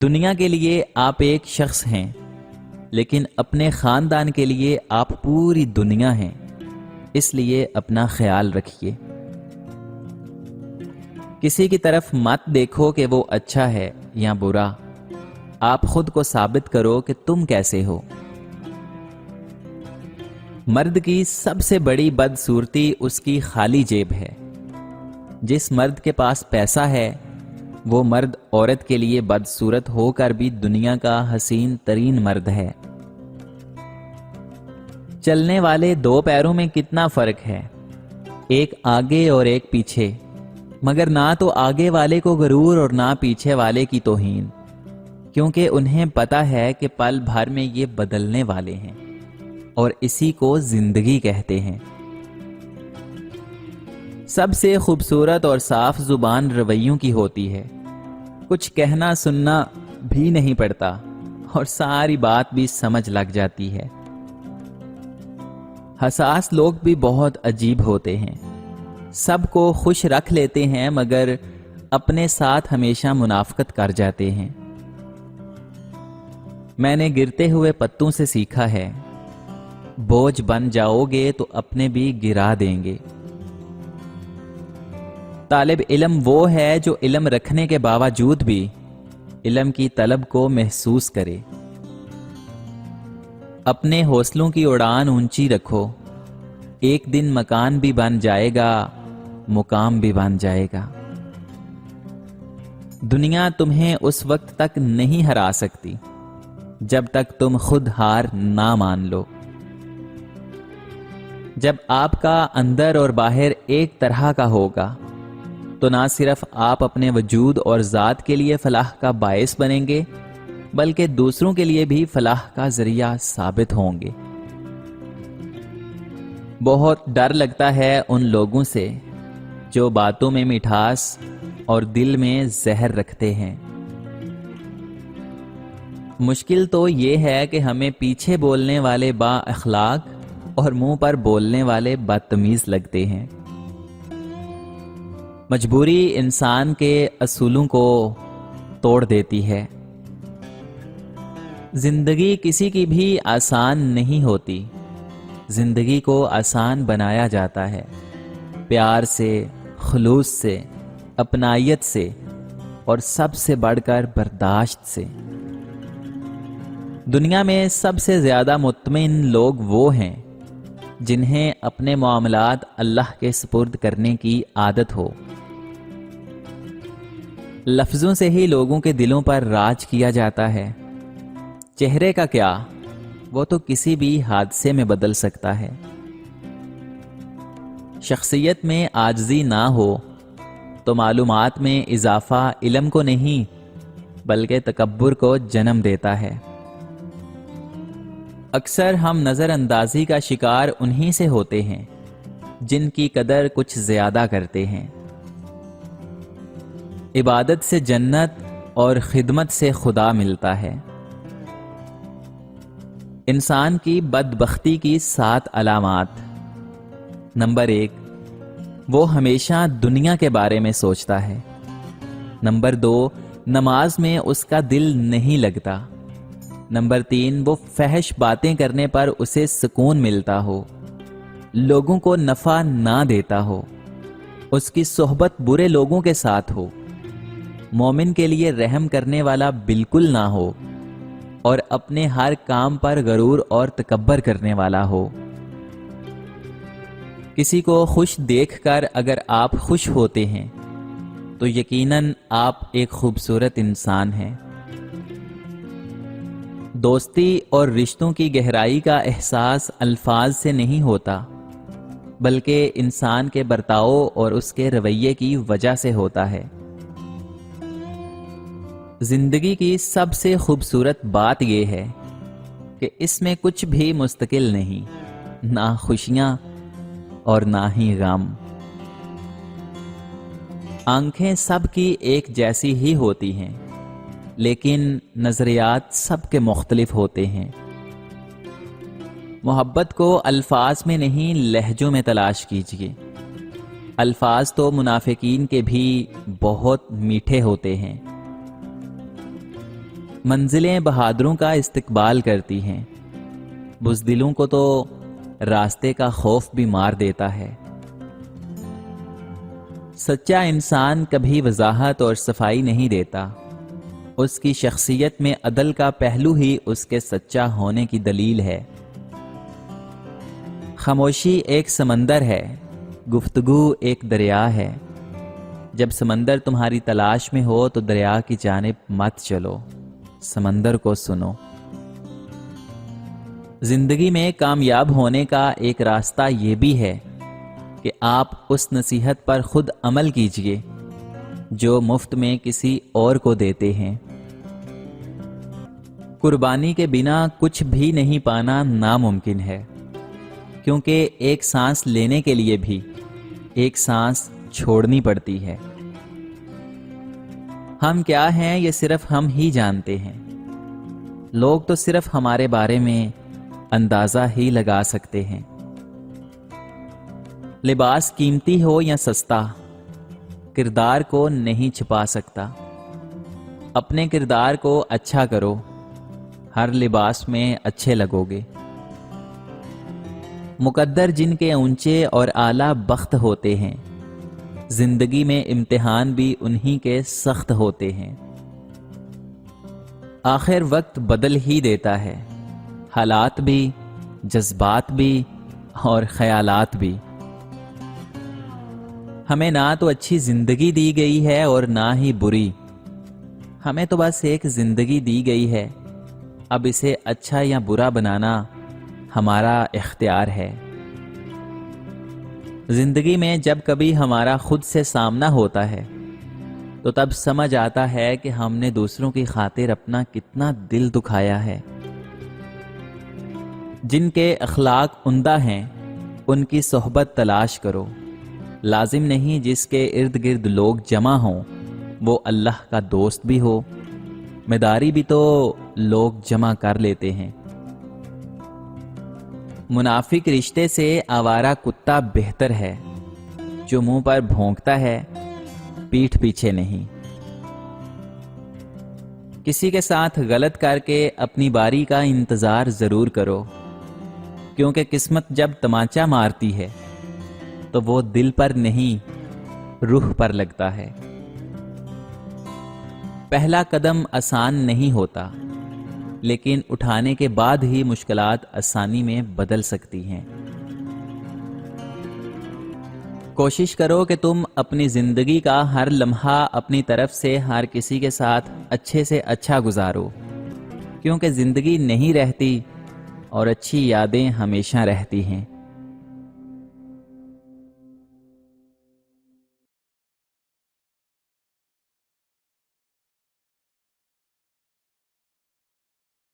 دنیا کے لیے آپ ایک شخص ہیں، لیکن اپنے خاندان کے لیے آپ پوری دنیا ہیں، اس لیے اپنا خیال رکھیے۔ کسی کی طرف مت دیکھو کہ وہ اچھا ہے یا برا، آپ خود کو ثابت کرو کہ تم کیسے ہو۔ مرد کی سب سے بڑی بدصورتی اس کی خالی جیب ہے۔ جس مرد کے پاس پیسہ ہے وہ مرد عورت کے لیے بدصورت ہو کر بھی دنیا کا حسین ترین مرد ہے۔ چلنے والے دو پیروں میں کتنا فرق ہے، ایک آگے اور ایک پیچھے، مگر نہ تو آگے والے کو غرور اور نہ پیچھے والے کی توہین، کیونکہ انہیں پتا ہے کہ پل بھر میں یہ بدلنے والے ہیں اور اسی کو زندگی کہتے ہیں۔ سب سے خوبصورت اور صاف زبان رویوں کی ہوتی ہے، کچھ کہنا سننا بھی نہیں پڑتا اور ساری بات بھی سمجھ لگ جاتی ہے۔ حساس لوگ بھی بہت عجیب ہوتے ہیں، سب کو خوش رکھ لیتے ہیں مگر اپنے ساتھ ہمیشہ منافقت کر جاتے ہیں۔ میں نے گرتے ہوئے پتوں سے سیکھا ہے، بوجھ بن جاؤ گے تو اپنے بھی گرا دیں گے۔ طالب علم وہ ہے جو علم رکھنے کے باوجود بھی علم کی طلب کو محسوس کرے۔ اپنے حوصلوں کی اڑان اونچی رکھو، ایک دن مکان بھی بن جائے گا، مقام بھی بن جائے گا۔ دنیا تمہیں اس وقت تک نہیں ہرا سکتی جب تک تم خود ہار نہ مان لو۔ جب آپ کا اندر اور باہر ایک طرح کا ہوگا تو نہ صرف آپ اپنے وجود اور ذات کے لیے فلاح کا باعث بنیں گے بلکہ دوسروں کے لیے بھی فلاح کا ذریعہ ثابت ہوں گے۔ بہت ڈر لگتا ہے ان لوگوں سے جو باتوں میں مٹھاس اور دل میں زہر رکھتے ہیں۔ مشکل تو یہ ہے کہ ہمیں پیچھے بولنے والے با اخلاق اور منہ پر بولنے والے بدتمیز لگتے ہیں۔ مجبوری انسان کے اصولوں کو توڑ دیتی ہے۔ زندگی کسی کی بھی آسان نہیں ہوتی، زندگی کو آسان بنایا جاتا ہے پیار سے، خلوص سے، اپنائیت سے اور سب سے بڑھ کر برداشت سے۔ دنیا میں سب سے زیادہ مطمئن لوگ وہ ہیں جنہیں اپنے معاملات اللہ کے سپرد کرنے کی عادت ہو۔ لفظوں سے ہی لوگوں کے دلوں پر راج کیا جاتا ہے، چہرے کا کیا، وہ تو کسی بھی حادثے میں بدل سکتا ہے۔ شخصیت میں عاجزی نہ ہو تو معلومات میں اضافہ علم کو نہیں بلکہ تکبر کو جنم دیتا ہے۔ اکثر ہم نظر اندازی کا شکار انہی سے ہوتے ہیں جن کی قدر کچھ زیادہ کرتے ہیں۔ عبادت سے جنت اور خدمت سے خدا ملتا ہے۔ انسان کی بدبختی کی 7 علامات۔ نمبر 1، وہ ہمیشہ دنیا کے بارے میں سوچتا ہے۔ نمبر 2، نماز میں اس کا دل نہیں لگتا۔ نمبر 3، وہ فحش باتیں کرنے پر اسے سکون ملتا ہو، لوگوں کو نفع نہ دیتا ہو، اس کی صحبت برے لوگوں کے ساتھ ہو، مومن کے لیے رحم کرنے والا بالکل نہ ہو اور اپنے ہر کام پر غرور اور تکبر کرنے والا ہو۔ کسی کو خوش دیکھ کر اگر آپ خوش ہوتے ہیں تو یقیناً آپ ایک خوبصورت انسان ہیں۔ دوستی اور رشتوں کی گہرائی کا احساس الفاظ سے نہیں ہوتا بلکہ انسان کے برتاؤ اور اس کے رویے کی وجہ سے ہوتا ہے۔ زندگی کی سب سے خوبصورت بات یہ ہے کہ اس میں کچھ بھی مستقل نہیں، نہ خوشیاں اور نہ ہی غم۔ آنکھیں سب کی ایک جیسی ہی ہوتی ہیں لیکن نظریات سب کے مختلف ہوتے ہیں۔ محبت کو الفاظ میں نہیں لہجوں میں تلاش کیجیے۔ الفاظ تو منافقین کے بھی بہت میٹھے ہوتے ہیں۔ منزلیں بہادروں کا استقبال کرتی ہیں، بزدلوں کو تو راستے کا خوف بھی مار دیتا ہے۔ سچا انسان کبھی وضاحت اور صفائی نہیں دیتا، اس کی شخصیت میں عدل کا پہلو ہی اس کے سچا ہونے کی دلیل ہے۔ خاموشی ایک سمندر ہے، گفتگو ایک دریا ہے۔ جب سمندر تمہاری تلاش میں ہو تو دریا کی جانب مت چلو، سمندر کو سنو۔ زندگی میں کامیاب ہونے کا ایک راستہ یہ بھی ہے کہ آپ اس نصیحت پر خود عمل کیجئے جو مفت میں کسی اور کو دیتے ہیں۔ قربانی کے بنا کچھ بھی نہیں پانا ناممکن ہے، کیونکہ ایک سانس لینے کے لیے بھی ایک سانس چھوڑنی پڑتی ہے۔ ہم کیا ہیں یہ صرف ہم ہی جانتے ہیں، لوگ تو صرف ہمارے بارے میں اندازہ ہی لگا سکتے ہیں۔ لباس قیمتی ہو یا سستا، کردار کو نہیں چھپا سکتا۔ اپنے کردار کو اچھا کرو، ہر لباس میں اچھے لگو گے۔ مقدر جن کے اونچے اور اعلیٰ بخت ہوتے ہیں، زندگی میں امتحان بھی انہی کے سخت ہوتے ہیں۔ آخر وقت بدل ہی دیتا ہے، حالات بھی، جذبات بھی اور خیالات بھی۔ ہمیں نہ تو اچھی زندگی دی گئی ہے اور نہ ہی بری، ہمیں تو بس ایک زندگی دی گئی ہے، اب اسے اچھا یا برا بنانا ہمارا اختیار ہے۔ زندگی میں جب کبھی ہمارا خود سے سامنا ہوتا ہے تو تب سمجھ آتا ہے کہ ہم نے دوسروں کی خاطر اپنا کتنا دل دکھایا ہے۔ جن کے اخلاق عمدہ ہیں ان کی صحبت تلاش کرو، لازم نہیں جس کے ارد گرد لوگ جمع ہوں وہ اللہ کا دوست بھی ہو، مداری بھی تو لوگ جمع کر لیتے ہیں۔ منافق رشتے سے آوارہ کتا بہتر ہے، جو منہ پر بھونکتا ہے پیٹھ پیچھے نہیں۔ کسی کے ساتھ غلط کر کے اپنی باری کا انتظار ضرور کرو، کیونکہ قسمت جب تمانچہ مارتی ہے تو وہ دل پر نہیں روح پر لگتا ہے۔ پہلا قدم آسان نہیں ہوتا، لیکن اٹھانے کے بعد ہی مشکلات آسانی میں بدل سکتی ہیں۔ کوشش کرو کہ تم اپنی زندگی کا ہر لمحہ اپنی طرف سے ہر کسی کے ساتھ اچھے سے اچھا گزارو، کیونکہ زندگی نہیں رہتی اور اچھی یادیں ہمیشہ رہتی ہیں۔